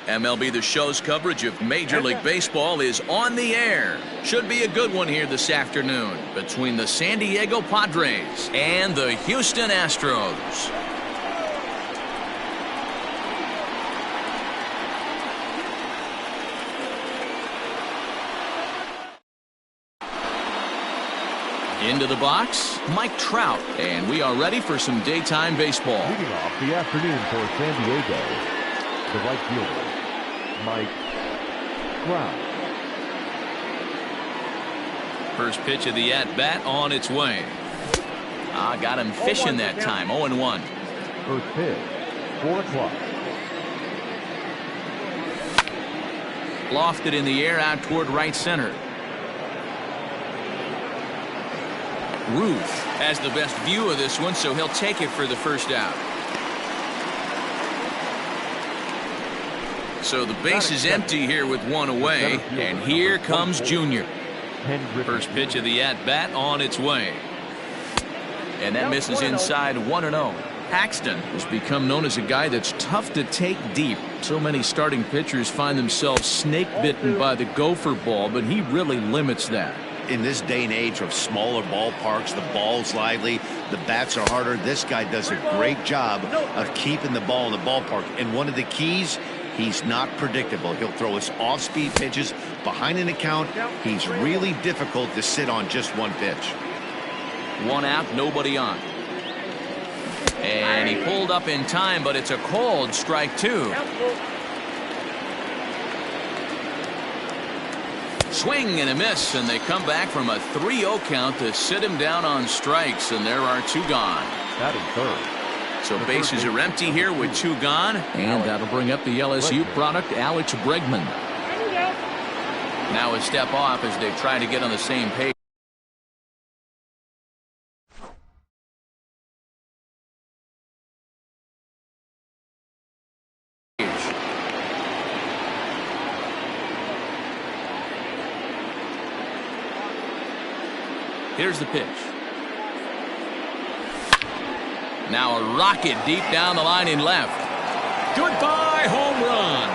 MLB The Show's coverage of Major League Baseball is on the air. Should be a good one here this afternoon between the San Diego Padres and the Houston Astros. Into the box, Mike Trout, and we are ready for some daytime baseball. Leading off the afternoon for San Diego, the right fielder, Mike Trout. First pitch of the at-bat on its way. Got him fishing that time, 0-1. First pitch, 4 o'clock. Lofted in the air out toward right center. Ruth has the best view of this one, so he'll take it for the first out. So the base is empty here with one away, and here comes Junior. First pitch of the at-bat on its way. And that misses inside 1-0. Paxton has become known as a guy that's tough to take deep. So many starting pitchers find themselves snake-bitten by the gopher ball, but he really limits that. In this day and age of smaller ballparks, the ball's lively, the bats are harder. This guy does a great job of keeping the ball in the ballpark. And one of the keys, he's not predictable. He'll throw his off-speed pitches behind an account. He's really difficult to sit on just one pitch. One out, nobody on. And he pulled up in time, but it's a called strike two. Swing and a miss, and they come back from a 3-0 count to sit him down on strikes, and there are 2 gone. Batting third. So bases are empty here with 2 gone, and that'll bring up the LSU product, Alex Bregman. Now a step off as they try to get on the same page. Here's the pitch. Now a rocket deep down the line in left. Goodbye, home run.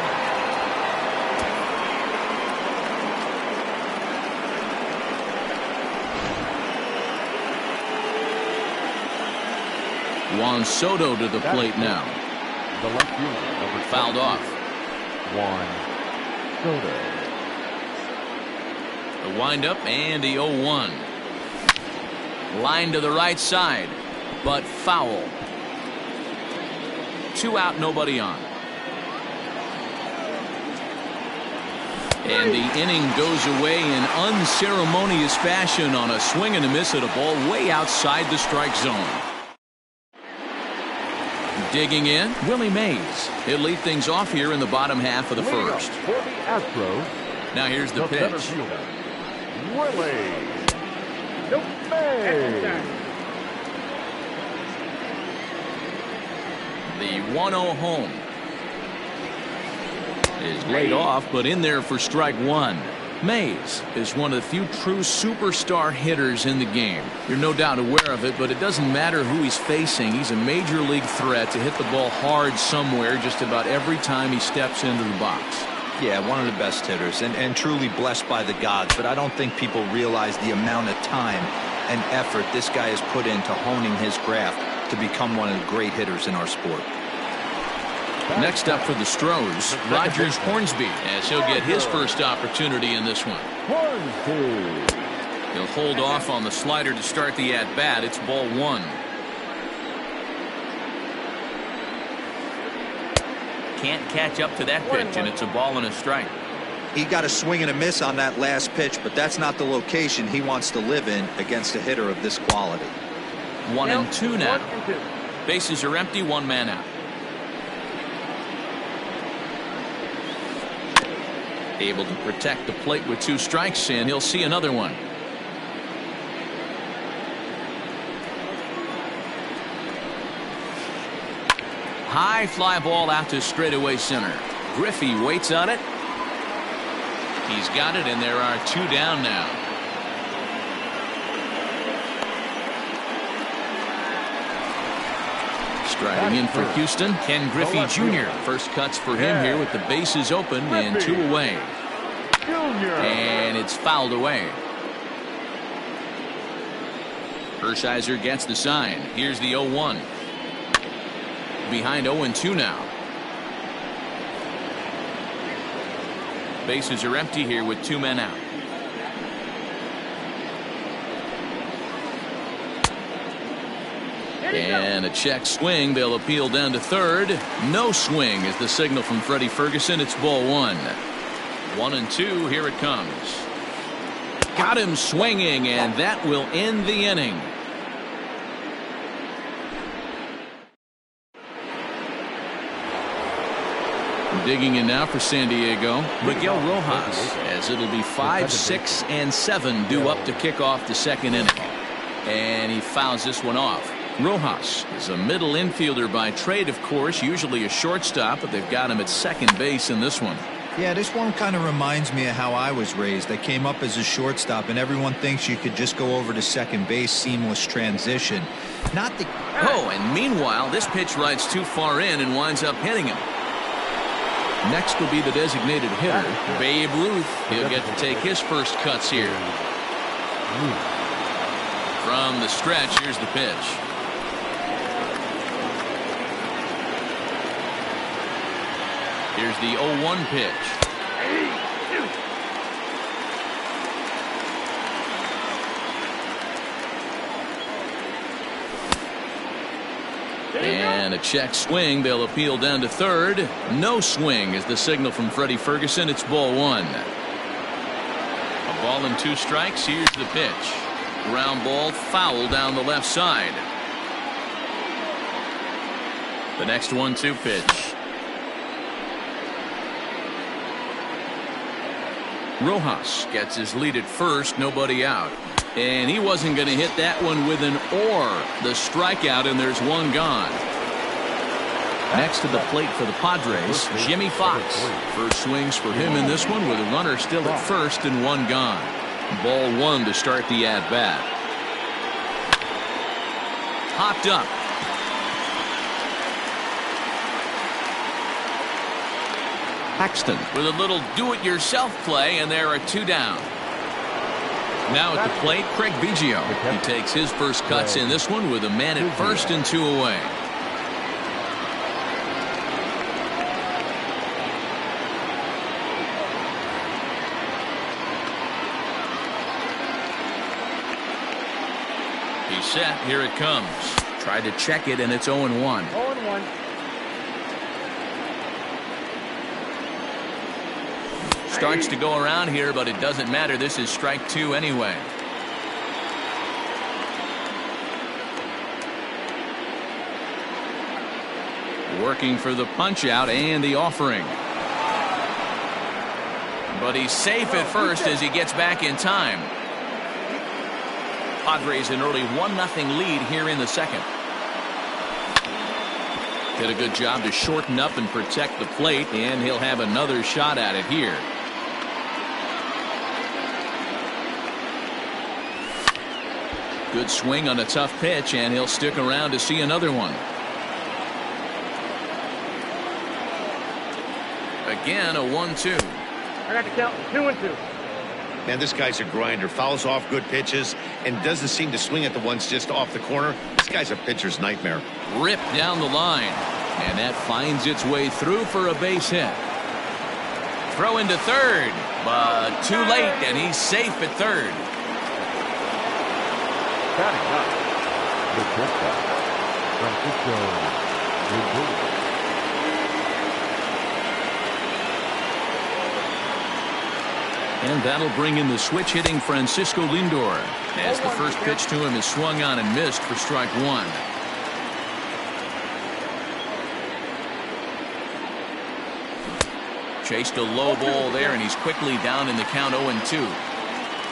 Juan Soto to the plate now. The left fielder, fouled off. Juan Soto. The windup and the 0-1. Line to the right side, but foul. 2 out, nobody on. And the inning goes away in unceremonious fashion on a swing and a miss at a ball way outside the strike zone. Digging in, Willie Mays. He'll lead things off here in the bottom half of the first. For the Astros, now here's the pitch. Willie Mays. The 1-0 home is laid off, but in there for strike 1. Mays is one of the few true superstar hitters in the game. You're no doubt aware of it, but it doesn't matter who he's facing. He's a major league threat to hit the ball hard somewhere just about every time he steps into the box. Yeah, one of the best hitters and truly blessed by the gods, but I don't think people realize the amount of time and effort this guy has put into honing his craft to become one of the great hitters in our sport. Next up for the Stros, Rogers Hornsby, as he'll get his first opportunity in this one. He'll hold off on the slider to start the at-bat. It's ball 1. Can't catch up to that pitch, and it's a ball and a strike. He got a swing and a miss on that last pitch, but that's not the location he wants to live in against a hitter of this quality. 1-2 now. Bases are empty, 1 man out. Able to protect the plate with 2 strikes, and he'll see another one. High fly ball out to straightaway center. Griffey waits on it. He's got it, and there are 2 down now. Driving in for Houston, Ken Griffey Jr. First cuts for him here with the bases open and 2 away. And it's fouled away. Hershiser gets the sign. Here's the 0-1. Behind 0-2 now. Bases are empty here with 2 men out. And a check swing. They'll appeal down to third. No swing is the signal from Freddie Ferguson. It's ball 1. 1-2. Here it comes. Got him swinging, and that will end the inning. Digging in now for San Diego, Miguel Rojas, as it'll be 5, 6, and 7 due up to kick off the second inning. And he fouls this one off. Rojas is a middle infielder by trade, of course, usually a shortstop, but they've got him at second base in this one. Yeah, this one kind of reminds me of how I was raised. I came up as a shortstop, and everyone thinks you could just go over to second base, seamless transition. Not the... Oh, and meanwhile, this pitch rides too far in and winds up hitting him. Next will be the designated hitter, Babe Ruth. He'll get to take his first cuts here. From the stretch, here's the pitch. Here's the 0-1 pitch. And a check swing. They'll appeal down to third. No swing is the signal from Freddie Ferguson. It's ball 1. A ball and 2 strikes. Here's the pitch. Ground ball, foul down the left side. The next 1-2 pitch. Rojas gets his lead at first, nobody out. And he wasn't going to hit that one with an or. The strikeout, and there's one gone. Next to the plate for the Padres, Jimmy Fox. First swings for him in this one with a runner still at first and 1 gone. Ball 1 to start the at-bat. Hopped up. Paxton with a little do-it-yourself play, and there are 2 down. Now at the plate, Craig Biggio. He takes his first cuts in this one with a man at first and 2 away. He's set. Here it comes. Tried to check it, and it's 0-1. 0-1. Starts to go around here, but it doesn't matter. This is strike 2 anyway. Working for the punch out and the offering. But he's safe at first as he gets back in time. Padres an early 1-0 lead here in the second. Did a good job to shorten up and protect the plate, and he'll have another shot at it here. Good swing on a tough pitch, and he'll stick around to see another one. Again, a 1-2. I got to count 2-2. Man, this guy's a grinder. Fouls off good pitches and doesn't seem to swing at the ones just off the corner. This guy's a pitcher's nightmare. Ripped down the line, and that finds its way through for a base hit. Throw into third, but too late, and he's safe at third. Batting up, the shortstop, Francisco Lindor. And that'll bring in the switch-hitting Francisco Lindor, as the first pitch to him is swung on and missed for strike 1. Chased a low ball there, and he's quickly down in the count 0-2.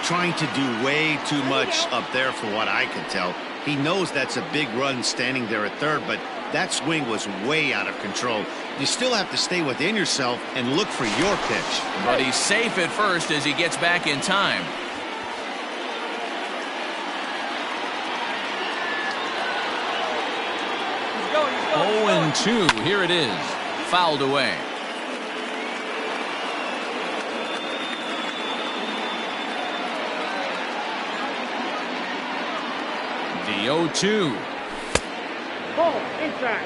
Trying to do way too much up there for what I can tell. He knows that's a big run standing there at third, but that swing was way out of control. You still have to stay within yourself and look for your pitch. But he's safe at first as he gets back in time. 1-2. Here it is. Fouled away. The 0-2. Ball inside.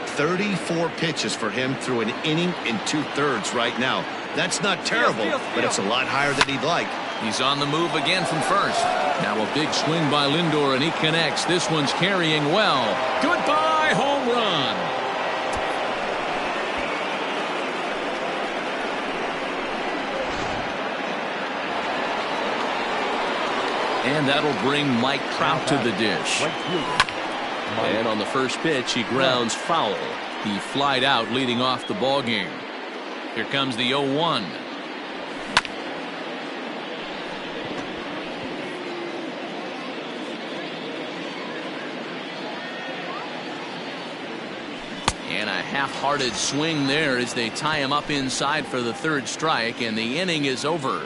34 pitches for him through an inning and 2/3 right now. That's not terrible, but it's a lot higher than he'd like. He's on the move again from first. Now a big swing by Lindor, and he connects. This one's carrying well. Goodbye, home run. And that'll bring Mike Trout to the dish. And on the first pitch, he grounds foul. He flied out, leading off the ball game. Here comes the 0-1. And a half-hearted swing there as they tie him up inside for the third strike, and the inning is over.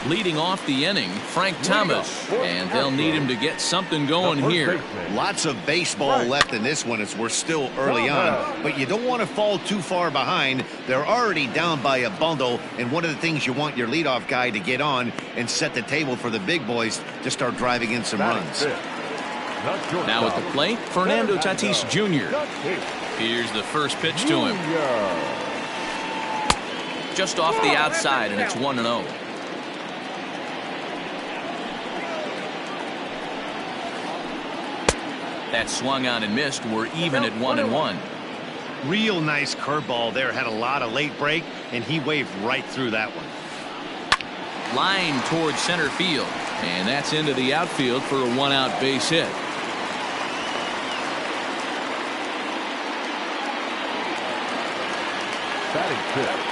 Leading off the inning, Frank Thomas, and they'll need him to get something going here. Lots of baseball left in this one as we're still early on, but you don't want to fall too far behind. They're already down by a bundle, and one of the things you want your leadoff guy to get on and set the table for the big boys to start driving in some runs. Now at the plate, Fernando Tatis Jr. Here's the first pitch to him. Just off the outside, and it's 1-0. That swung on and missed. We're even at 1-1. Real nice curveball there. Had a lot of late break, and he waved right through that one. Line towards center field, and that's into the outfield for a one-out base hit.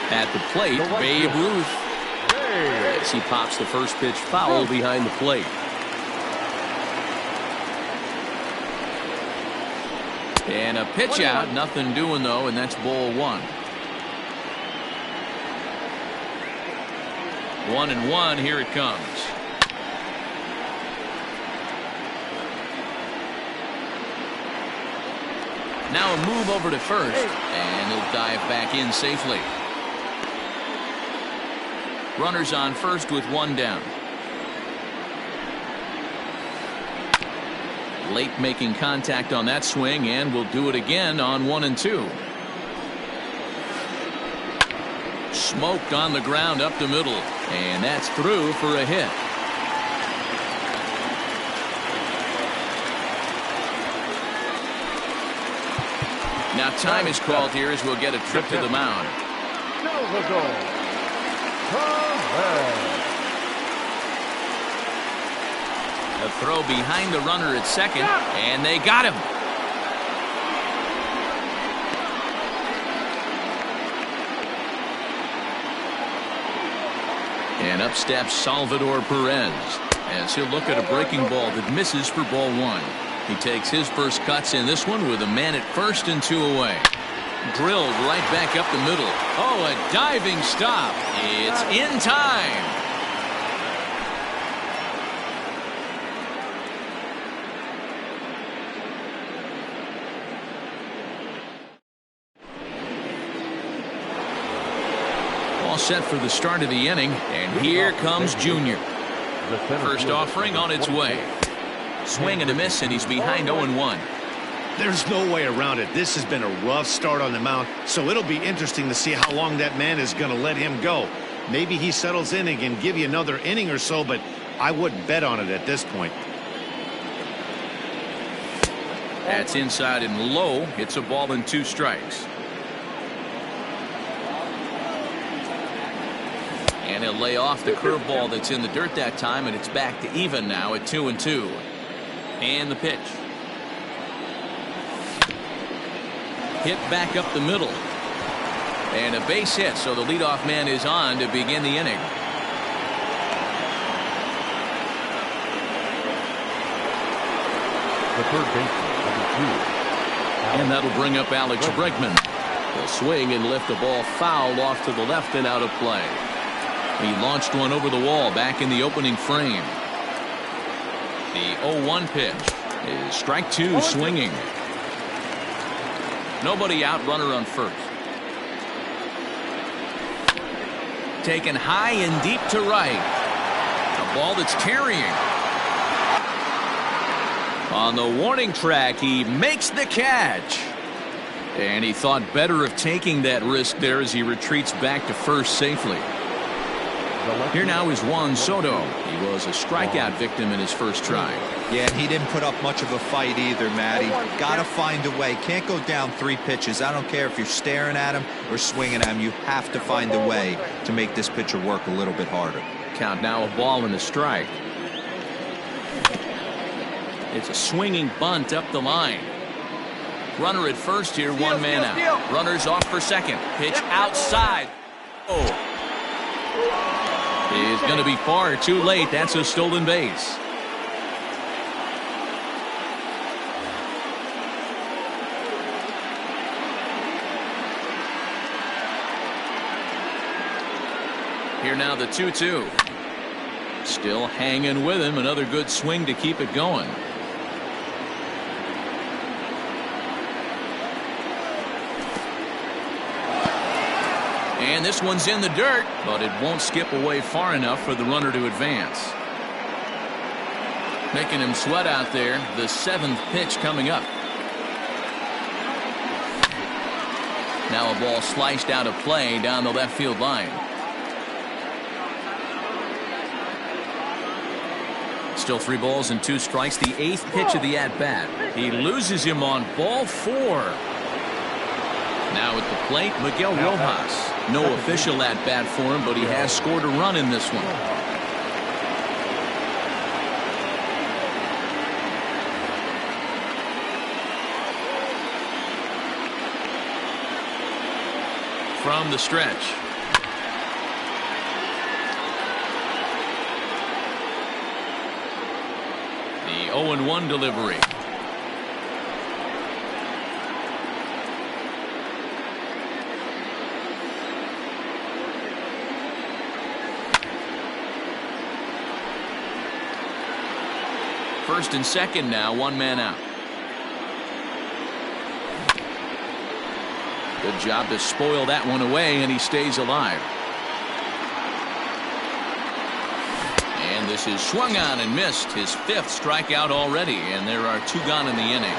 At the plate, Babe Ruth. As he pops the first pitch foul behind the plate. And a pitch out, nothing doing though, and that's ball one. 1-1, here it comes. Now a move over to first, and he'll dive back in safely. Runners on first with one down. Late making contact on that swing, and will do it again on 1-2. Smoked on the ground up the middle, and that's through for a hit. Now time is called here as we'll get a trip to the mound. A throw behind the runner at second, and they got him. And up steps Salvador Perez as he'll look at a breaking ball that misses for ball one. He takes his first cuts in this one with a man at first and two away. Drilled right back up the middle. Oh, a diving stop. It's in time. All set for the start of the inning, and here comes Junior. First offering on its way. Swing and a miss, and he's behind 0-1. There's no way around it. This has been a rough start on the mound, so it'll be interesting to see how long that man is going to let him go. Maybe he settles in and can give you another inning or so, but I wouldn't bet on it at this point. That's inside and low. It's a ball and two strikes. And he'll lay off the curveball that's in the dirt that time, and it's back to even now at 2-2. And the pitch. Hit back up the middle. And a base hit, so the leadoff man is on to begin the inning. The third baseman, number 2. And that'll bring up Alex Bregman. He'll swing and lift the ball foul off to the left and out of play. He launched one over the wall back in the opening frame. The 0-1 pitch is strike two, swinging. Nobody out, runner on first. Taken high and deep to right. A ball that's carrying. On the warning track, he makes the catch. And he thought better of taking that risk there as he retreats back to first safely. Here now is Juan Soto. He was a strikeout victim in his first try. Yeah, he didn't put up much of a fight either, Matty. Got to find a way. Can't go down 3 pitches. I don't care if you're staring at him or swinging at him. You have to find a way to make this pitcher work a little bit harder. Count now, a ball and a strike. It's a swinging bunt up the line. Runner at first here, one man out. Runners off for second. Pitch outside. Oh. Is going to be far too late. That's a stolen base. Here now the 2-2. Still hanging with him. Another good swing to keep it going. And this one's in the dirt, but it won't skip away far enough for the runner to advance. Making him sweat out there. The 7th pitch coming up. Now a ball sliced out of play down the left field line. Still 3 balls and 2 strikes. The 8th pitch of the at-bat. He loses him on ball 4. Now at the plate, Miguel Rojas. No official at-bat for him, but he has scored a run in this one. From the stretch. The 0-1 delivery. First and second now, one man out. Good job to spoil that one away, and he stays alive. And this is swung on and missed. His 5th strikeout already, and there are 2 gone in the inning.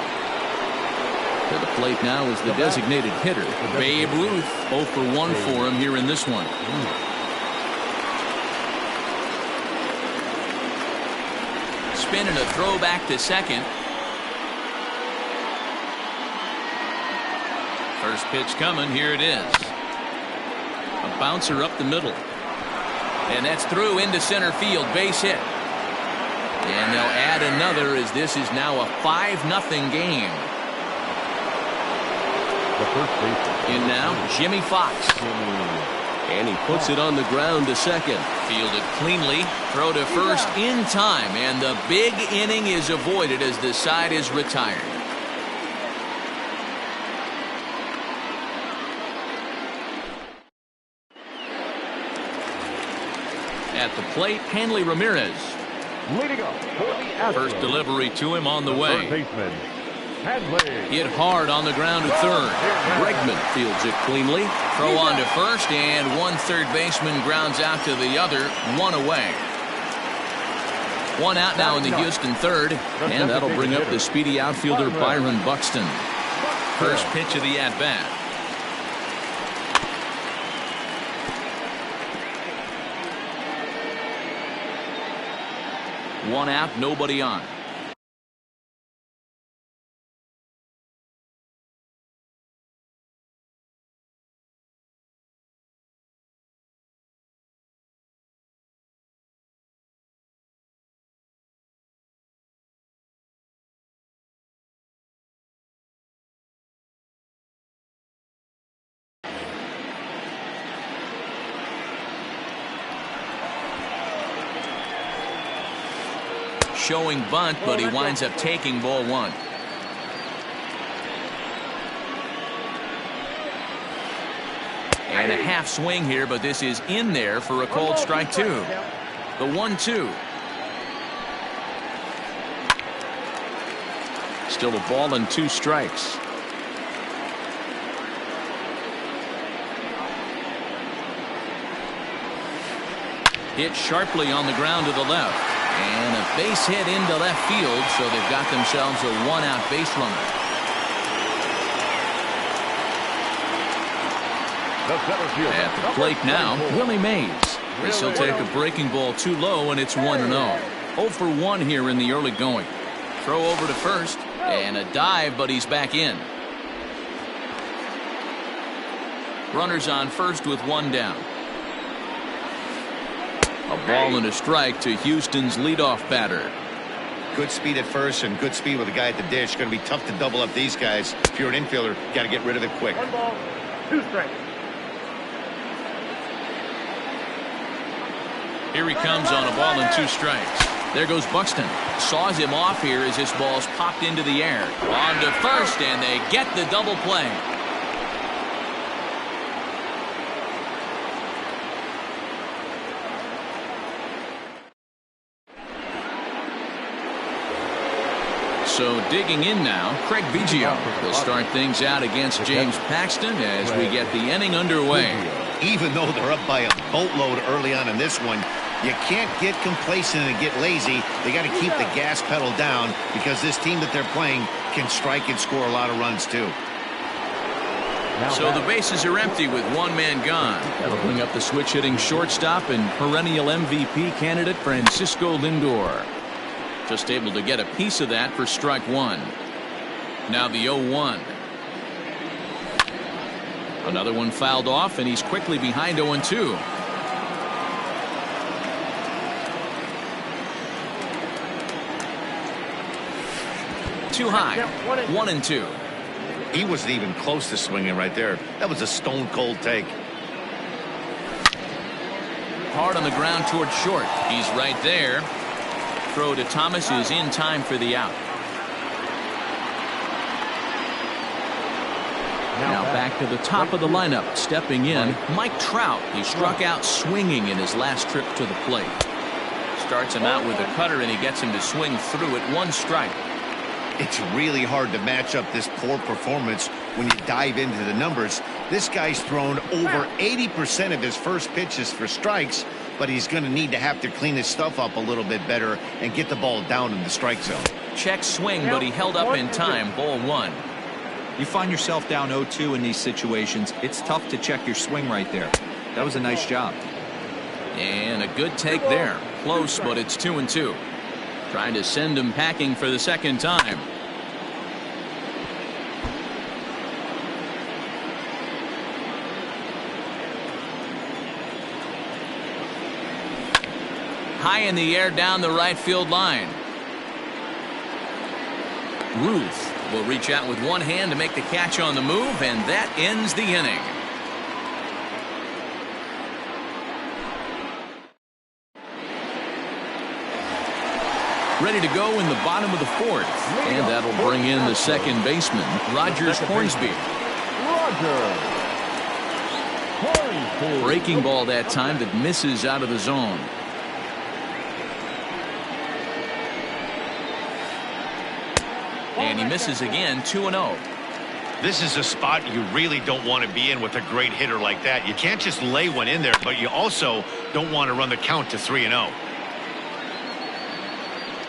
To the plate now is the designated hitter, Babe Ruth. 0 for 1 for him here in this one. Spin and a throw back to second. First pitch coming. Here it is. A bouncer up the middle. And that's through into center field. Base hit. And they'll add another as this is now a 5-0 game. The first baseman. In now, Jimmy Fox. And he puts it on the ground to second. Fielded cleanly. Throw to first in time. And the big inning is avoided as the side is retired. At the plate, Hanley Ramirez. Leading up for the Astros. First delivery to him on the way. Third baseman, Hanley. Hit hard on the ground at third. Bregman fields it cleanly. Throw on to first, and one third baseman grounds out to the other. 1 away. 1 out now in the Houston third, and that'll bring up the speedy outfielder Byron Buxton. First pitch of the at-bat. One out, nobody on. Showing bunt, but he winds up taking ball 1. And a half swing here, but this is in there for a called strike two. The 1-2. Still a ball and 2 strikes. Hit sharply on the ground to the left. And a base hit into left field, so they've got themselves a 1-out base runner. At the plate now, Willie Mays. This will take a breaking ball too low, and it's 1-0. 0 for 1 here in the early going. Throw over to first, and a dive, but he's back in. Runners on first with 1 down. A ball and a strike to Houston's leadoff batter. Good speed at first and good speed with the guy at the dish. Going to be tough to double up these guys. If you're an infielder, got to get rid of it quick. 1 ball, 2 strikes. Here he comes on a ball and 2 strikes. There goes Buxton. Saws him off here as this ball's popped into the air. On to first, and they get the double play. So digging in now, Craig Biggio will start things out against James Paxton as we get the inning underway. Even though they're up by a boatload early on in this one, you can't get complacent and get lazy. They got to keep the gas pedal down because this team that they're playing can strike and score a lot of runs too. So the bases are empty with 1 man gone. That'll bring up the switch hitting shortstop and perennial MVP candidate Francisco Lindor. Just able to get a piece of that for strike 1. Now the 0-1. Another one fouled off, and he's quickly behind 0-2. Too high. 1-2. He wasn't even close to swinging right there. That was a stone cold take. Hard on the ground toward short. He's right there. Throw to Thomas is in time for the out. Now back to the top of the lineup. Stepping in, Mike Trout. He struck out swinging in his last trip to the plate. Starts him out with a cutter, and he gets him to swing through it. 1 strike. It's really hard to match up this poor performance when you dive into the numbers. This guy's thrown over 80% of his first pitches for strikes, but he's going to need to have to clean his stuff up a little bit better and get the ball down in the strike zone. Check swing, but he held up in time. Ball 1. You find yourself down 0-2 in these situations, it's tough to check your swing right there. That was a nice job. And a good take there. Close, but it's 2-2. Trying to send him packing for the second time. High in the air down the right field line. Ruth will reach out with 1 hand to make the catch on the move, and that ends the inning. Ready to go in the bottom of the 4th, and that'll bring in the second baseman, Rogers Hornsby. Breaking ball that time that misses out of the zone. And he misses again. 2-0. This is a spot you really don't want to be in with a great hitter like that. You can't just lay one in there, but you also don't want to run the count to 3-0.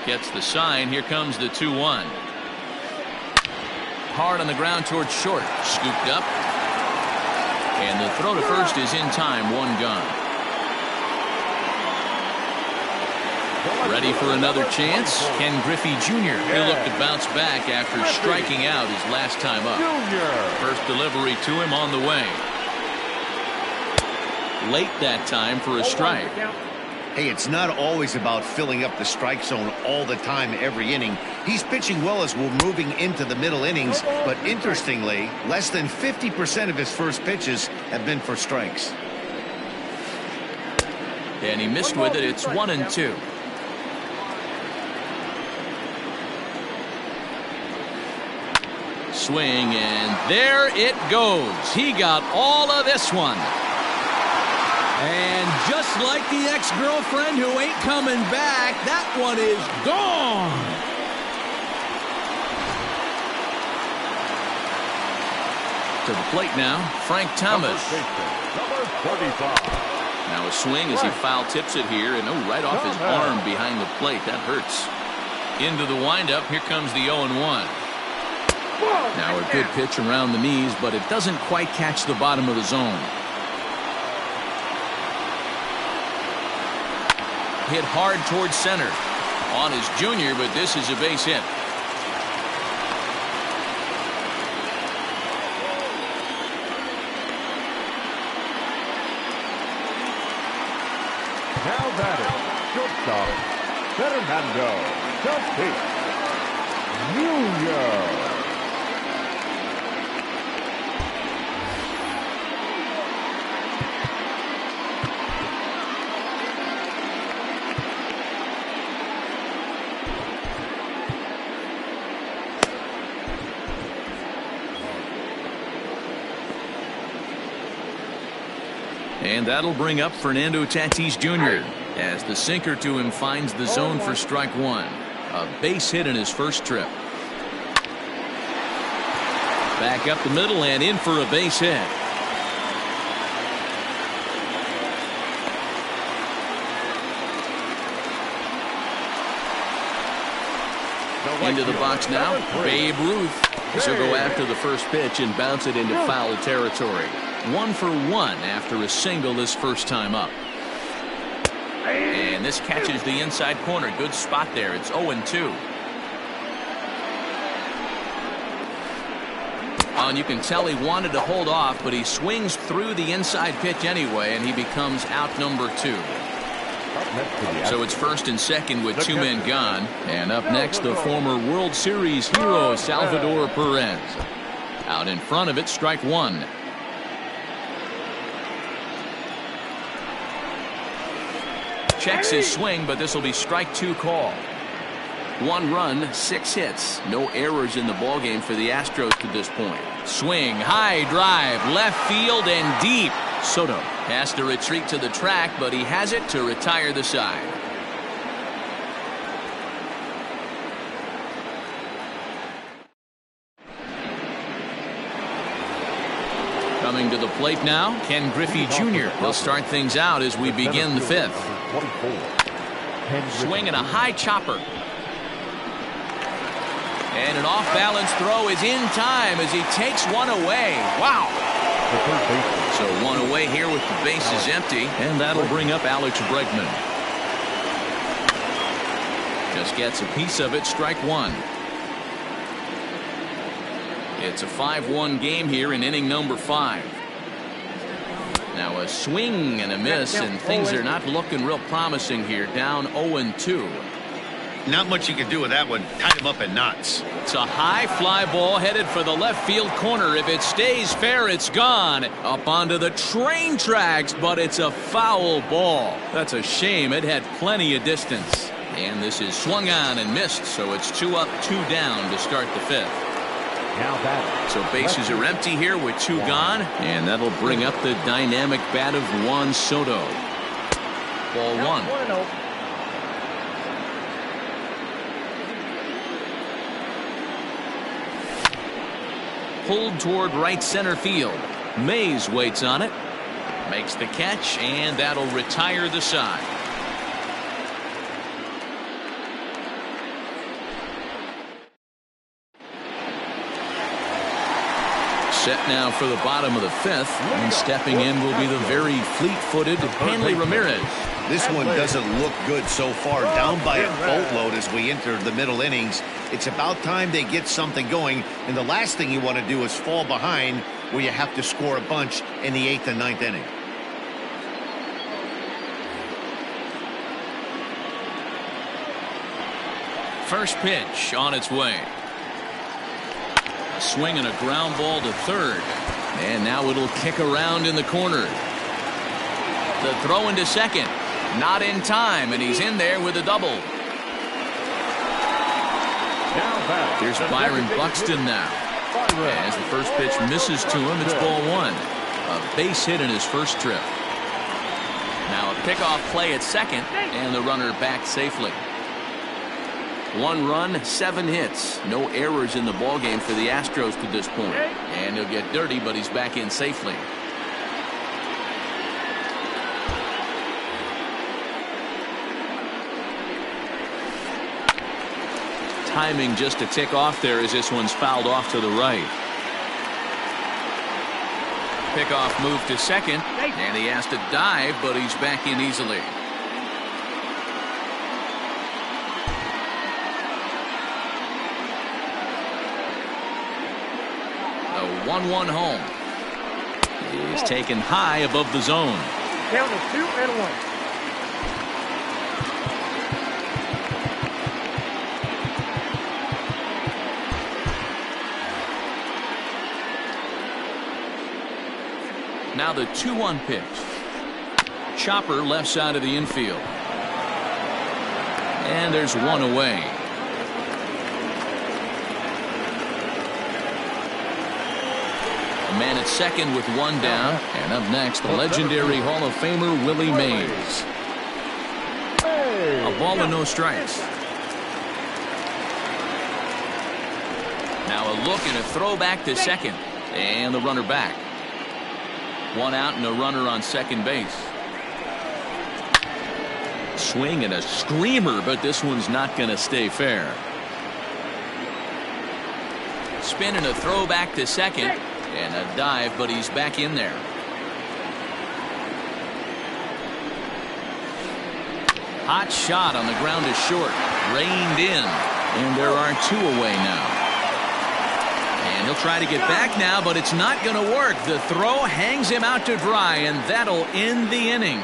Gets the sign. Here comes the 2-1. Hard on the ground towards short. Scooped up. And the throw to first is in time. 1 gone. Ready for another chance? Ken Griffey Jr. He'll look to bounce back after striking out his last time up. First delivery to him on the way. Late that time for a strike. Hey, it's not always about filling up the strike zone all the time every inning. He's pitching well as we're moving into the middle innings, but interestingly, less than 50% of his first pitches have been for strikes. And he missed with it. It's 1-2. swing, and there it goes. He got all of this one. And just like the ex-girlfriend who ain't coming back, that one is gone. To the plate now, Frank Thomas. Number 45. Now a swing as he foul tips it here, and right off his arm behind the plate. That hurts. Into the windup, here comes the 0-1. Now a good pitch around the knees, but it doesn't quite catch the bottom of the zone. Hit hard towards center. On his junior, but this is a base hit. Now batting, shortstop, Fernando Tatis Jr. And that'll bring up Fernando Tatis Jr. as the sinker to him finds the zone for strike one. A base hit in his first trip. Back up the middle and in for a base hit. Into the box now, Babe Ruth. He'll go after the first pitch and bounce it into foul territory. 1 for 1 after a single this first time up. And this catches the inside corner. Good spot there. It's 0-2. And you can tell he wanted to hold off, but he swings through the inside pitch anyway, and he becomes out number 2. So it's first and second with 2 men gone. And up next, the former World Series hero, Salvador Perez. Out in front of it, strike one. Checks his swing, but this will be strike 2 call. 1 run, 6 hits. No errors in the ballgame for the Astros to this point. Swing, high drive, left field and deep. Soto has to retreat to the track, but he has it to retire the side. Coming to the plate now, Ken Griffey Jr. will start things out as we begin the 5th. Swing and a high chopper. And an off-balance throw is in time as he takes one away. Wow. So one away here with the bases empty, and that'll bring up Alex Bregman. Just gets a piece of it, strike 1. It's a 5-1 game here in inning number 5. Now a swing and a miss, and things are not looking real promising here. Down 0-2. Not much you can do with that one. Tied him up in knots. It's a high fly ball headed for the left field corner. If it stays fair, it's gone. Up onto the train tracks, but it's a foul ball. That's a shame. It had plenty of distance. And this is swung on and missed, so it's 2 up, 2 down to start the 5th. So bases are empty here with 2 gone, and that'll bring up the dynamic bat of Juan Soto. Ball 1. Pulled toward right center field. Mays waits on it. Makes the catch, and that'll retire the side. Set now for the bottom of the 5th, and stepping in will be the very fleet-footed Hanley Ramirez. This one doesn't look good so far. Down by a boatload as we enter the middle innings. It's about time they get something going, and the last thing you want to do is fall behind where you have to score a bunch in the 8th and 9th inning. First pitch on its way. A swing and a ground ball to third. And now it'll kick around in the corner. The throw into second. Not in time, and he's in there with a double. Here's Byron Buxton now. As the first pitch misses to him, it's ball one. A base hit in his first trip. Now a pickoff play at second, and the runner back safely. 1 run, 7 hits. No errors in the ballgame for the Astros to this point. And he'll get dirty, but he's back in safely. Timing just a tick off there as this one's fouled off to the right. Pickoff move to second, and he has to dive, but he's back in easily. A 1-1 home. He's taken high above the zone. Count is 2-1. Now the 2-1 pitch. Chopper left side of the infield. And there's one away. A man at second with one down. And up next, the legendary Hall of Famer Willie Mays. A ball and no strikes. Now a look and a throw back to second. And the runner back. 1 out and a runner on second base. Swing and a screamer, but this one's not going to stay fair. Spin and a throw back to second, and a dive, but he's back in there. Hot shot on the ground is short. Reined in, and there are 2 away now. And he'll try to get back now, but it's not going to work. The throw hangs him out to dry, and that'll end the inning.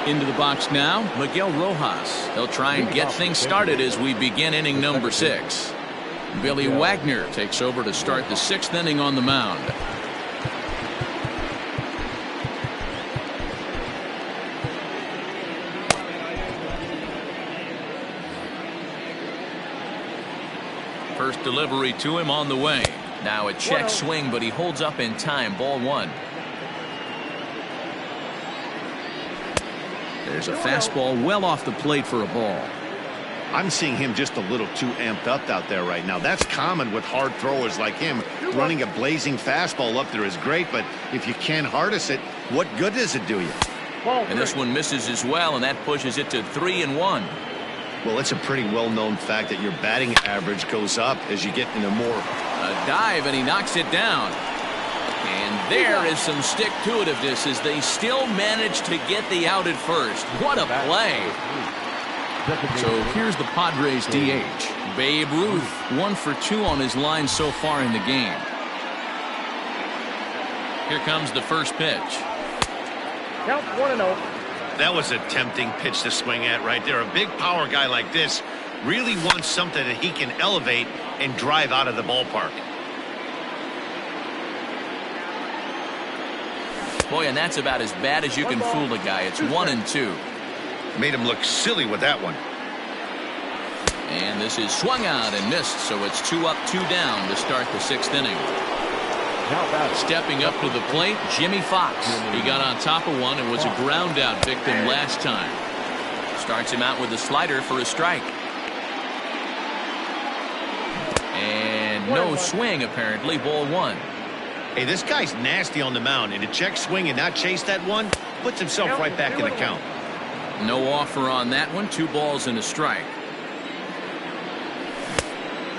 Into the box now, Miguel Rojas. He'll try and get things started as we begin inning number 6. Billy Wagner takes over to start the 6th inning on the mound. First delivery to him on the way. Now a check swing, but he holds up in time. Ball 1. There's a fastball well off the plate for a ball. I'm seeing him just a little too amped up out there right now. That's common with hard throwers like him. Running a blazing fastball up there is great, but if you can't harness it, what good does it do you? And this one misses as well, and that pushes it to 3-1. Well, it's a pretty well-known fact that your batting average goes up as you get into more. A dive, and he knocks it down. And there is some stick-to-itiveness as they still manage to get the out at first. What a play. So here's the Padres DH. Babe Ruth, 1 for 2 on his line so far in the game. Here comes the first pitch. Count 1-0. That was a tempting pitch to swing at right there. A big power guy like this really wants something that he can elevate and drive out of the ballpark. Boy, and that's about as bad as you can fool a guy. It's 1-2. Made him look silly with that one. And this is swung out and missed, so it's 2 up, 2 down to start the 6th inning. Stepping up to the plate, Jimmy Fox. He got on top of one and was a ground out victim last time. Starts him out with a slider for a strike. And no swing, apparently. Ball 1. Hey, this guy's nasty on the mound, and to check swing and not chase that one puts himself right back in the count. No offer on that one. 2 balls and a strike.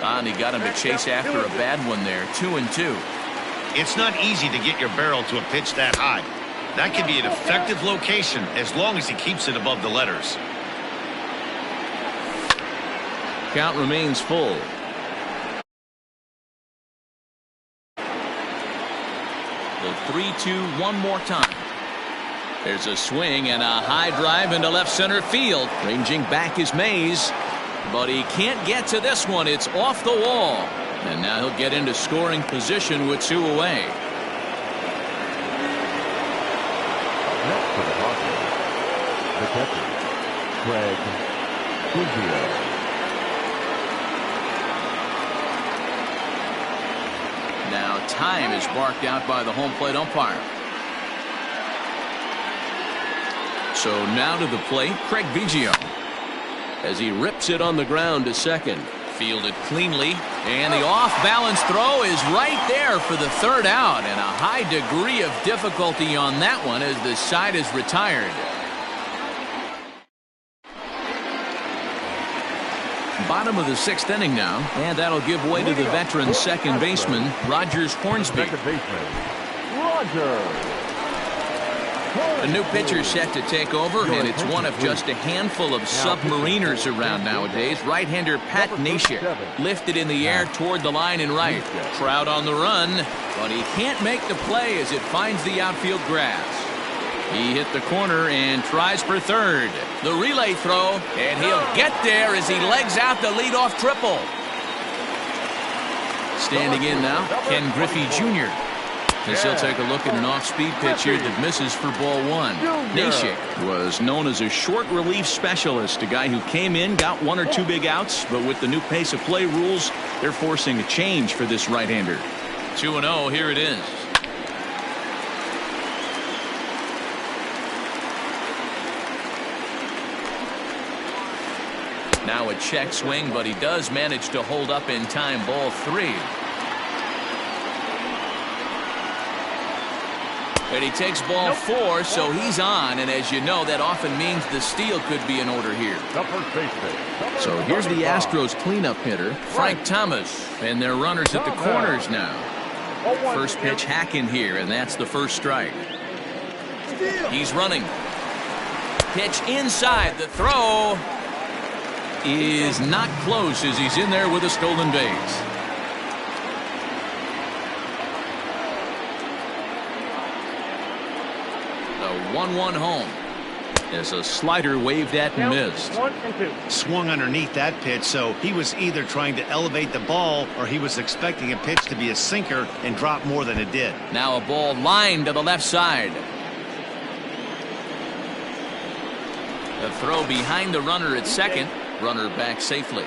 And he got him to chase after a bad one there. 2-2. It's not easy to get your barrel to a pitch that high. That can be an effective location as long as he keeps it above the letters. Count remains full. The 3-2 one more time. There's a swing and a high drive into left center field. Ranging back is Mays, but he can't get to this one. It's off the wall. And now he'll get into scoring position with 2 away. Next for the Padres, the catcher, Craig Biggio. Now time is barked out by the home plate umpire. So now to the plate, Craig Biggio, as he rips it on the ground to second. Fielded cleanly, and the off-balance throw is right there for the third out, and a high degree of difficulty on that one as the side is retired. Bottom of the sixth inning now, and that'll give way to the veteran second baseman, Rogers Hornsby. Second baseman, Rogers. A new pitcher set to take over, and it's one of just a handful of submariners around nowadays. Right-hander Pat Neshek lifted in the air toward the line and right. Trout on the run, but he can't make the play as it finds the outfield grass. He hit the corner and tries for third. The relay throw, and he'll get there as he legs out the leadoff triple. Standing in now, Ken Griffey Jr., as he'll take a look at an off-speed pitch here that misses for ball one. Neshek was known as a short relief specialist, a guy who came in, got one or two big outs, but with the new pace of play rules, they're forcing a change for this right-hander. 2-0, here it is. Now a check swing, but he does manage to hold up in time. Ball three. And he takes ball four, so he's on, and as you know, that often means the steal could be in order here. So here's the Astros cleanup hitter, Frank Thomas, and their runners at the corners now. First pitch hack in here, and that's the first strike. He's running. Pitch inside. The throw is not close as he's in there with a stolen base. The 1-1 home as a slider waved at and missed. 1 and 2. Swung underneath that pitch, so he was either trying to elevate the ball or he was expecting a pitch to be a sinker and drop more than it did. Now a ball lined to the left side. The throw behind the runner at second. Runner back safely.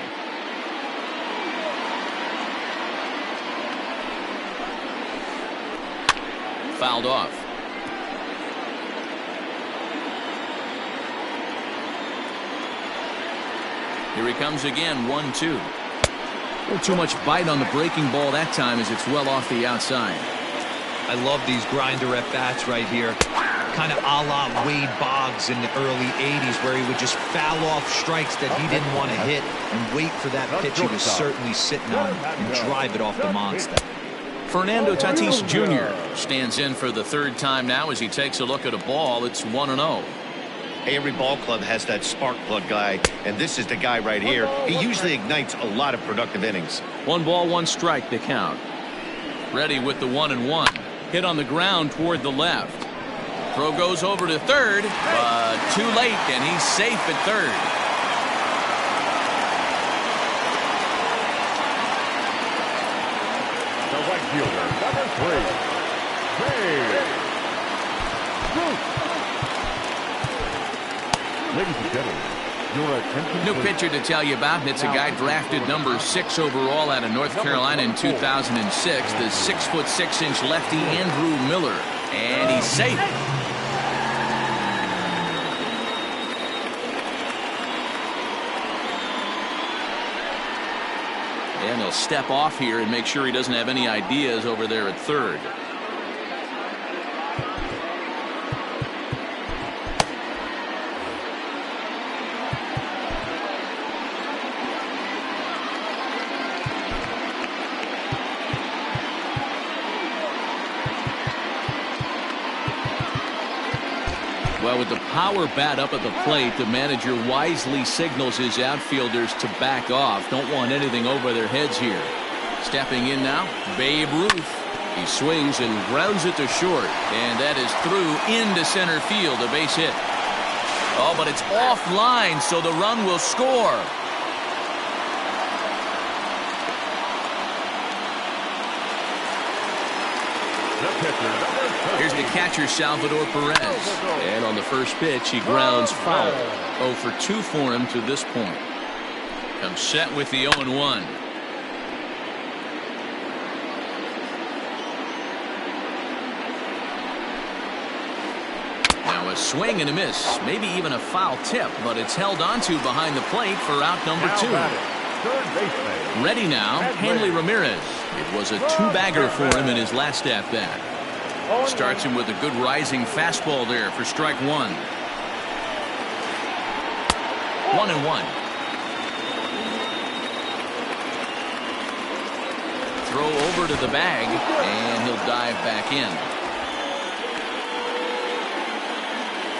Fouled off. Here he comes again, 1-2. A little too much bite on the breaking ball that time as it's well off the outside. I love these grinder at bats right here. Kind of a la Wade Boggs in the early 80s, where he would just foul off strikes that he didn't want to hit and wait for that pitch he was certainly sitting on and drive it off the monster. Fernando Tatis Jr. stands in for the third time now as he takes a look at a ball. It's 1-0. Every ball club has that spark plug guy, and this is the guy right here. He usually ignites a lot of productive innings. 1 ball, 1 strike to count. Ready with the 1-1. Hit on the ground toward the left. Throw goes over to third, but too late, and he's safe at third. The right fielder, number 3, Ladies and gentlemen, your attention. New pitcher to tell you about, and it's a guy drafted number 6 overall out of North Carolina in 2006, the 6'6" lefty Andrew Miller, and he's safe. And he'll step off here and make sure he doesn't have any ideas over there at third. Well, with the power bat up at the plate, the manager wisely signals his outfielders to back off. Don't want anything over their heads here. Stepping in now, Babe Ruth. He swings and grounds it to short, and that is through into center field, a base hit. Oh, but it's offline, so the run will score. The pitcher, number Here's the catcher, Salvador Perez. And on the first pitch, he grounds foul. 0 for 2 for him to this point. Comes set with the 0-1. Now a swing and a miss, maybe even a foul tip, but it's held onto behind the plate for out number 2. Ready now, Hanley Ramirez. It was a 2-bagger for him in his last at-bat. Starts him with a good rising fastball there for strike 1. 1-1. Throw over to the bag, and he'll dive back in.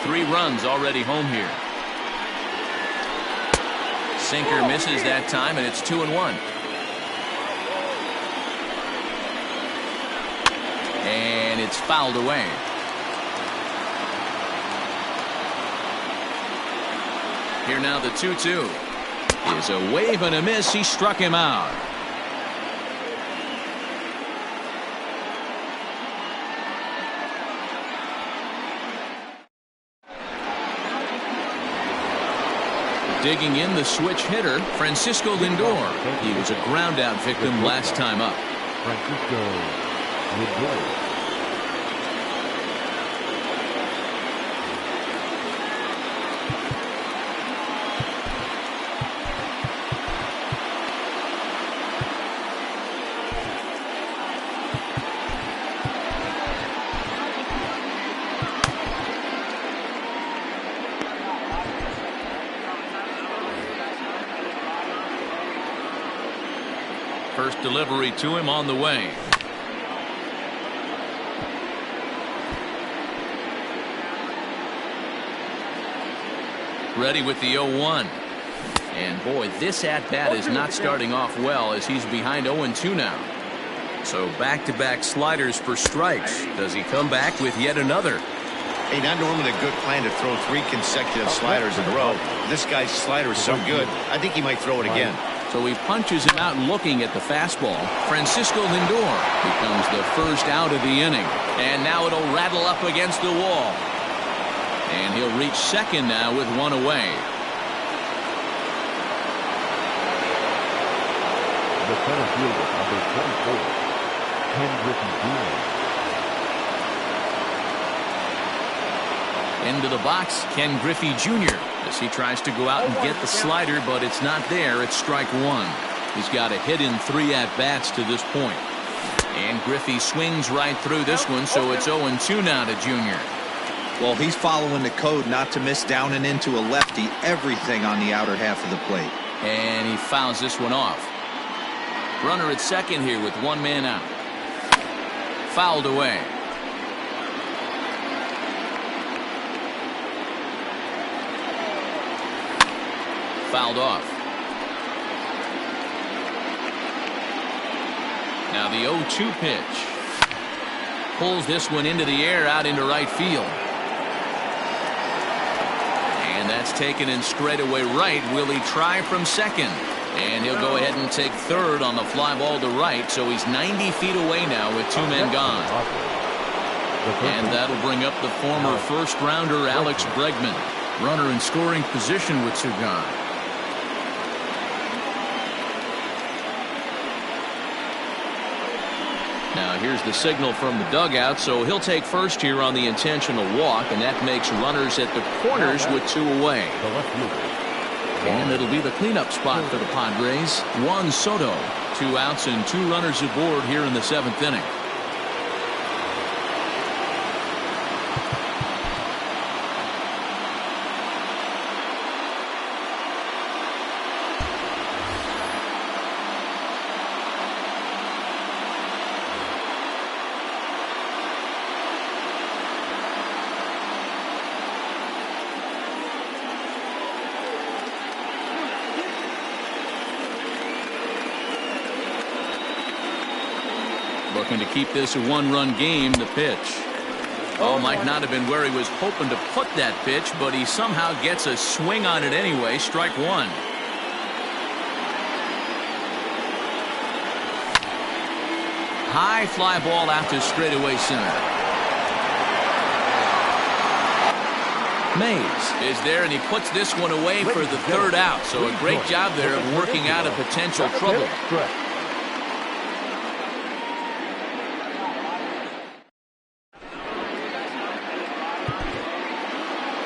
3 runs already home here. Sinker misses that time, and it's 2-1. And it's fouled away. Here now the 2-2 is a wave and a miss. He struck him out. Digging in, the switch hitter, Francisco Lindor. He was a ground-out victim last time up. Francisco Lindor. First delivery to him on the way. Ready with the 0-1. And boy, this at-bat is not starting off well as he's behind 0-2 now. So back-to-back sliders for strikes. Does he come back with yet another? Hey, not normally a good plan to throw 3 consecutive sliders in a row. This guy's slider is so good, I think he might throw it again. So he punches him out looking at the fastball. Francisco Lindor becomes the first out of the inning. And now it'll rattle up against the wall. And he'll reach second now with 1 away. The center fielder, number 24, Ken Griffey Jr. Into the box, Ken Griffey Jr. as he tries to go out and get the slider, but it's not there. It's strike 1. He's got a hit in 3 at-bats to this point. And Griffey swings right through this one, so it's 0-2 now to Jr. Well, he's following the code not to miss down and into a lefty. Everything on the outer half of the plate. And he fouls this one off. Runner at second here with 1 man out. Fouled away. Fouled off. Now the 0-2 pitch. Pulls this one into the air out into right field. And that's taken in straightaway right. Will he try from second? And he'll go ahead and take third on the fly ball to right. So he's 90 feet away now with 2 men gone. And that'll bring up the former first rounder Alex Bregman. Runner in scoring position with 2 gone. Now here's the signal from the dugout, so he'll take first here on the intentional walk, and that makes runners at the corners with 2 away. And it'll be the cleanup spot for the Padres. Juan Soto, 2 outs and 2 runners aboard here in the 7th inning. Looking to keep this a 1-run game. The pitch. Oh, might not have been where he was hoping to put that pitch, but he somehow gets a swing on it anyway. Strike 1. High fly ball out to straightaway center. Mays is there, and he puts this one away for the third out. So a great job there of working out a potential trouble.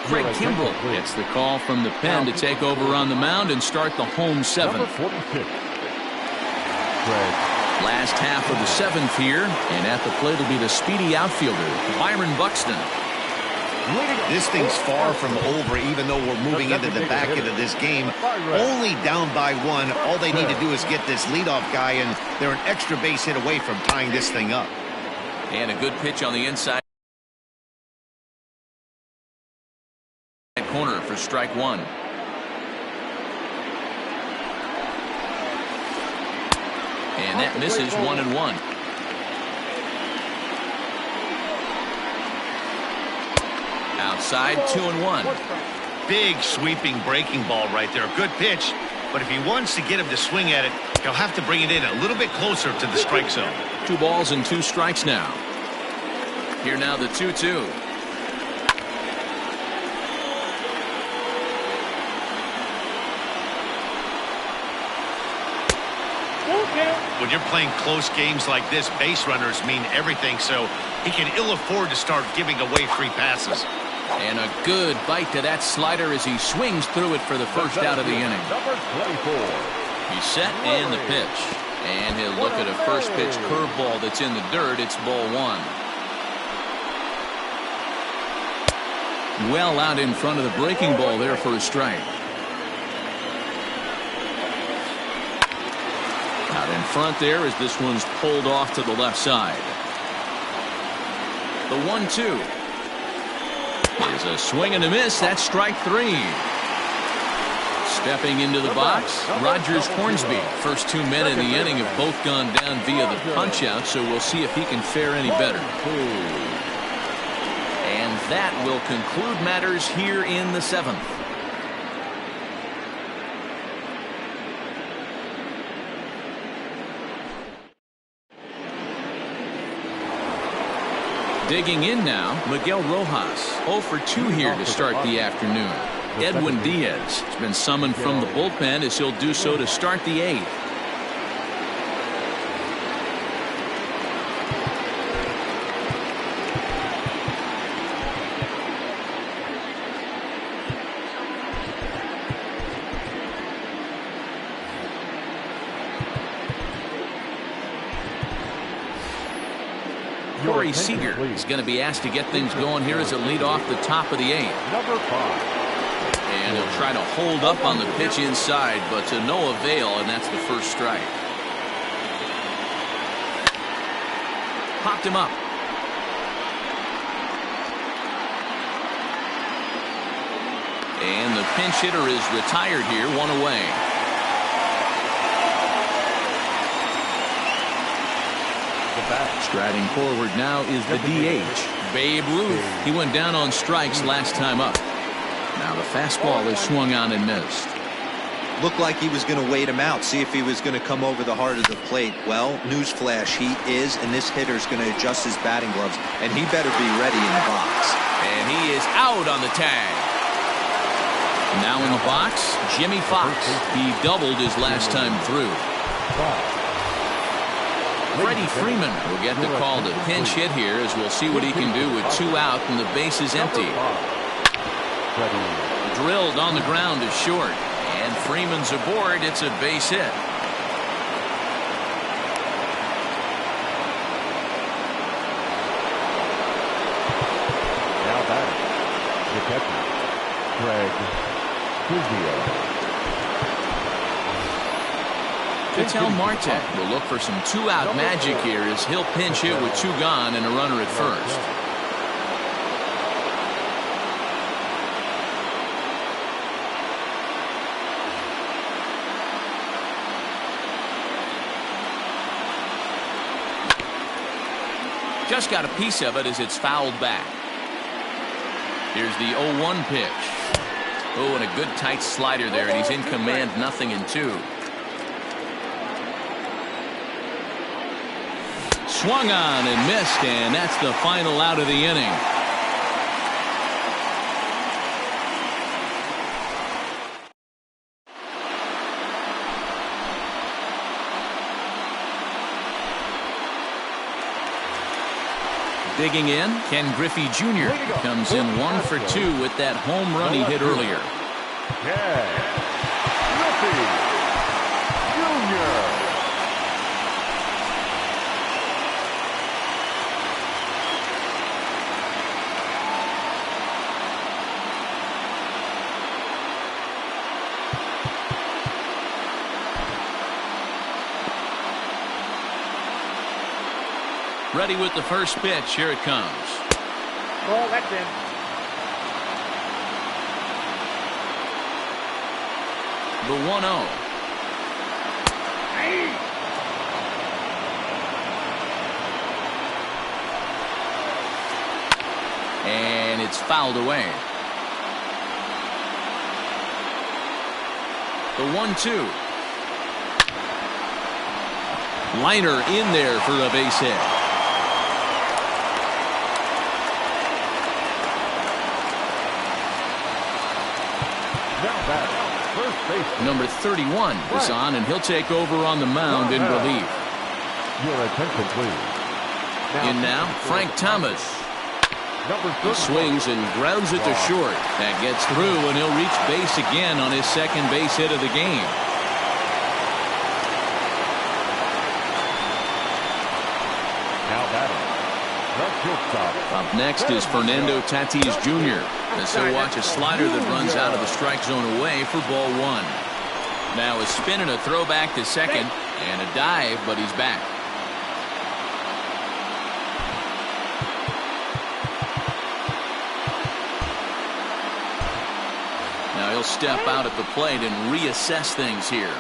Craig Kimbrell gets the call from the pen to take over on the mound and start the home seventh. Last half of the seventh here, and at the plate will be the speedy outfielder, Byron Buxton. This thing's far from over, even though we're moving into the back end of this game. Only down by one. All they need to do is get this leadoff guy, and they're an extra base hit away from tying this thing up. And a good pitch on the inside corner for strike one. And that misses 1-1. Outside, 2-1. Big sweeping breaking ball right there. Good pitch. But if he wants to get him to swing at it, he'll have to bring it in a little bit closer to the strike zone. 2 balls and 2 strikes now. Here now the 2-2. When you're playing close games like this, base runners mean everything, so he can ill afford to start giving away free passes. And a good bite to that slider as he swings through it for the first out of the inning. He's set and the pitch. And he'll look at a first pitch curveball that's in the dirt. It's ball 1. Well out in front of the breaking ball there for a strike. Out in front there as this one's pulled off to the left side. The 1-2 is a swing and a miss. That's strike 3. Stepping into the box, Rogers Hornsby. First 2 men in the inning have both gone down via the punch out, so we'll see if he can fare any better. And that will conclude matters here in the 7th. Digging in now, Miguel Rojas. 0 for 2 here to start the afternoon. Edwin Diaz has been summoned from the bullpen as he'll do so to start the 8th. Corey Seager is going to be asked to get things going here as it lead off the top of the 8th. And he'll try to hold up on the pitch inside, but to no avail, and that's the first strike. Popped him up. And the pinch hitter is retired here, 1 away. Striding forward now is the DH, Babe Ruth. He went down on strikes last time up. Now the fastball is swung on and missed. Looked like he was going to wait him out, see if he was going to come over the heart of the plate. Well, newsflash, he is, and this hitter's going to adjust his batting gloves, and he better be ready in the box. And he is out on the tag. Now in the box, Jimmy Fox. He doubled his last time through. Freddie Freeman will get the call to pinch hit here as we'll see what he can do with 2 out and the base is empty. Drilled on the ground is short, and Freeman's aboard. It's a base hit. Now batting, the catcher, Greg Kuzio. Vitel Marte will look for some 2-out magic here as he'll pinch hit with 2 gone and a runner at first. Just got a piece of it as it's fouled back. Here's the 0-1 pitch. Oh, and a good tight slider there, and he's in command, 0-2. Swung on and missed, and that's the final out of the inning. Digging in, Ken Griffey Jr. comes in 1 for 2 with that home run he hit earlier. Ken Griffey Jr. Ready with the first pitch. Here it comes. Ball, that's in. The 1-0. And it's fouled away. The 1-2. Liner in there for a base hit. Number 31 is on, and he'll take over on the mound in relief. Your attention, please. In now, Frank Thomas. He swings and grounds it to short. That gets through, and he'll reach base again on his second base hit of the game. Now batting. Up next is Fernando Tatis Jr. as he'll watch a slider that runs out of the strike zone away for ball 1. Now a spin and a throw back to second, and a dive, but he's back. Now he'll step out at the plate and reassess things here.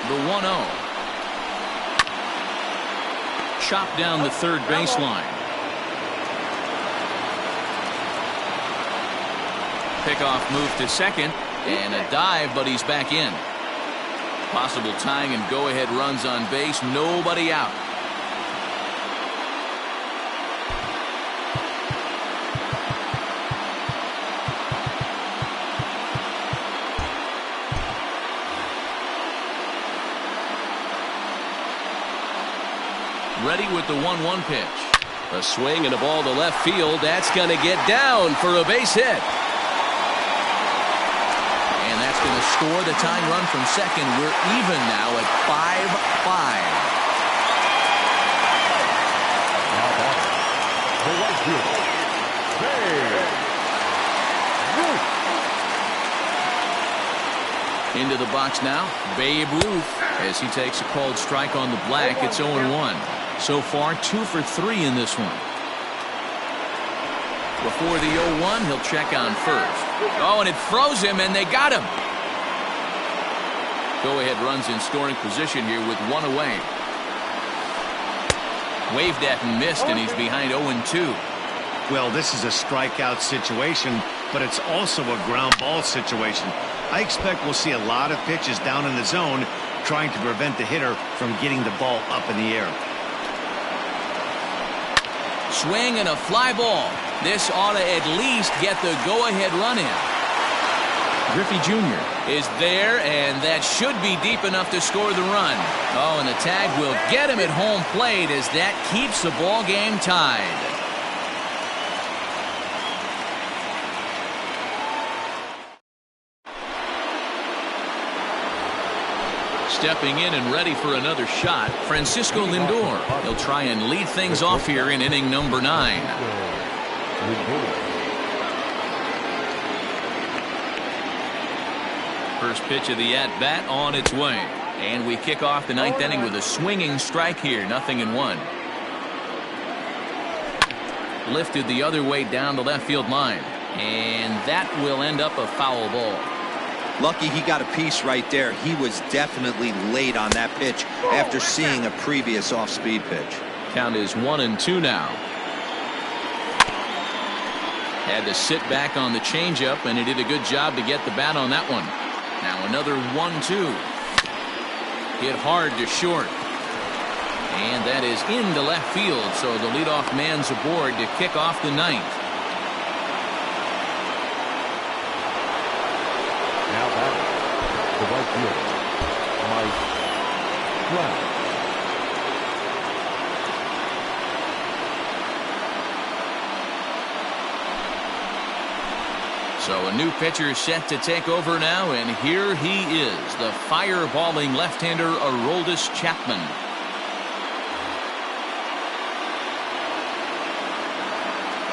The 1-0. Chopped down the third baseline. Pickoff move to second, and a dive, but he's back in. Possible tying and go-ahead runs on base. Nobody out. Ready with the 1-1 pitch. A swing and a ball to left field. That's going to get down for a base hit. And that's going to score the tying run from second. We're even now at 5-5. Now back. The right fielder, Babe Ruth. Into the box now, Babe Ruth, as he takes a called strike on the black. It's 0-1. So far, 2 for 3 in this one. Before the 0-1, he'll check on first. Oh, and it froze him, and they got him. Go-ahead runs in scoring position here with 1 away. Waved at and missed, and he's behind 0-2. Well, this is a strikeout situation, but it's also a ground ball situation. I expect we'll see a lot of pitches down in the zone trying to prevent the hitter from getting the ball up in the air. Swing and a fly ball. This ought to at least get the go-ahead run in. Griffey Jr. is there, and that should be deep enough to score the run. Oh, and the tag will get him at home plate as that keeps the ball game tied. Stepping in and ready for another shot, Francisco Lindor. He'll try and lead things off here in inning number 9. First pitch of the at-bat on its way. And we kick off the 9th inning with a swinging strike here, 0-1. Lifted the other way down the left field line. And that will end up a foul ball. Lucky he got a piece right there. He was definitely late on that pitch after seeing a previous off-speed pitch. Count is 1-2 now. Had to sit back on the changeup, and he did a good job to get the bat on that one. Now another 1-2. Hit hard to short. And that is into left field, so the leadoff man's aboard to kick off the 9th. Now batting, the right fielder, Mike Trout. So a new pitcher set to take over now, and here he is, the fireballing left-hander Aroldis Chapman.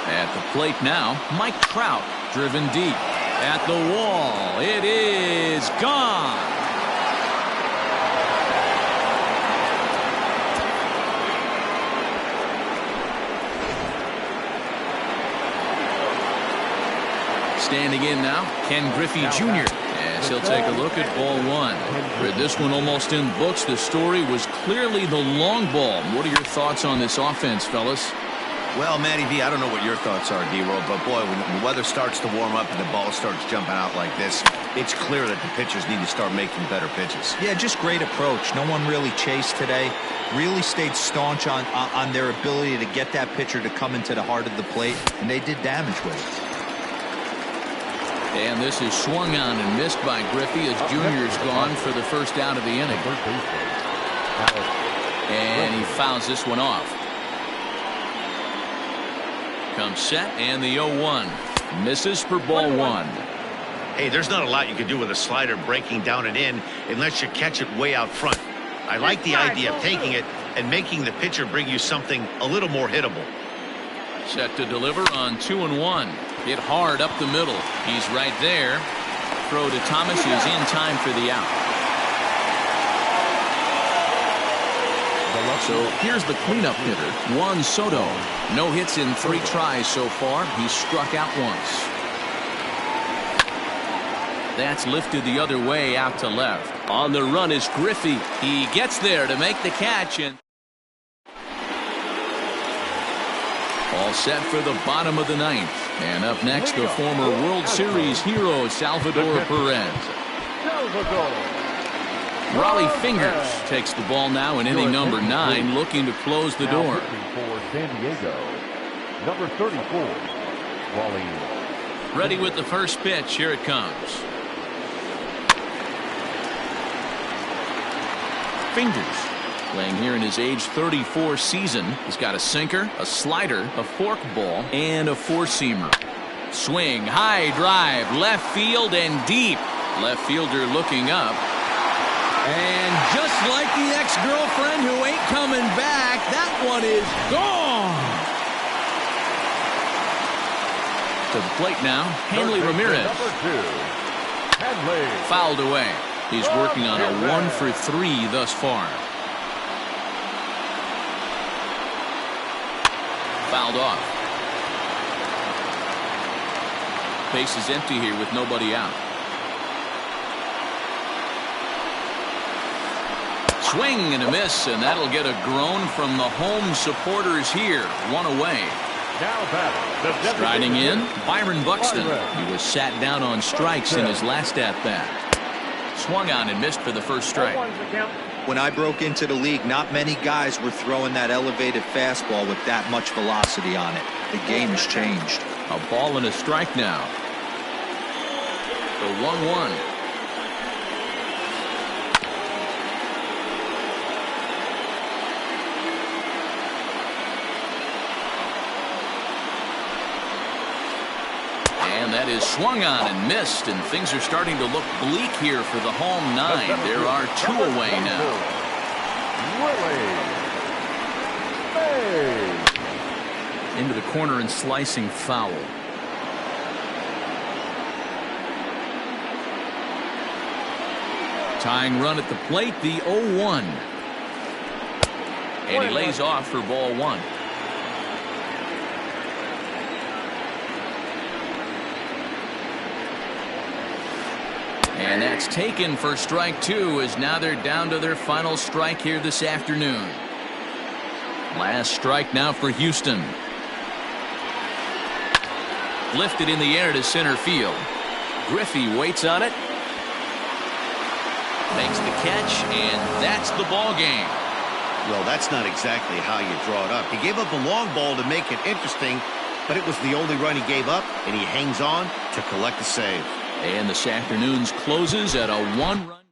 At the plate now, Mike Trout, driven deep. At the wall, it is gone. Standing in now, Ken Griffey Jr. as he'll take a look at ball one. For this one almost in books, the story was clearly the long ball. What are your thoughts on this offense, fellas? Well, Matty V, I don't know what your thoughts are, D-Roll, but boy, when the weather starts to warm up and the ball starts jumping out like this, it's clear that the pitchers need to start making better pitches. Yeah, just great approach. No one really chased today. Really stayed staunch on their ability to get that pitcher to come into the heart of the plate, and they did damage with it. And this is swung on and missed by Griffey as Junior's gone for the first out of the inning. And he fouls this one off. Comes set, and the 0-1 misses for ball one. Hey, there's not a lot you can do with a slider breaking down and in unless you catch it way out front. I like the idea of taking it and making the pitcher bring you something a little more hittable. Set to deliver on 2-1. Hit hard up the middle. He's right there. Throw to Thomas is in time for the out. So here's the cleanup hitter, Juan Soto. No hits in 3 tries so far. He's struck out once. That's lifted the other way out to left. On the run is Griffey. He gets there to make the catch. And all set for the bottom of the 9th. And up next, the former World Series hero, Salvador Perez. Raleigh Fingers takes the ball now in inning number 9, looking to close the door. For San Diego, number 34, Raleigh. Ready with the first pitch. Here it comes. Fingers playing here in his age 34 season. He's got a sinker, a slider, a forkball, and a four-seamer. Swing, high drive, left field and deep. Left fielder looking up. And just like the ex-girlfriend who ain't coming back, that one is gone. To the plate now, Hanley Ramirez. Number 2, Hanley. Fouled away. He's working on a 1 for 3 thus far. Fouled off. Base is empty here with nobody out. Swing and a miss, and that'll get a groan from the home supporters here. 1 away. Striding in, Byron Buxton. He was sat down on strikes in his last at-bat. Swung on and missed for the first strike. When I broke into the league, not many guys were throwing that elevated fastball with that much velocity on it. The game has changed. A ball and a strike now. The 1-1. And that is swung on and missed, and things are starting to look bleak here for the home 9. There are 2 away now. Into the corner and slicing foul. Tying run at the plate, the 0-1. And he lays off for ball 1. And that's taken for strike 2, as now they're down to their final strike here this afternoon. Last strike now for Houston. Lifted in the air to center field. Griffey waits on it. Makes the catch, and that's the ball game. Well, that's not exactly how you draw it up. He gave up a long ball to make it interesting, but it was the only run he gave up, and he hangs on to collect a save. And this afternoon's closes at a 1-run.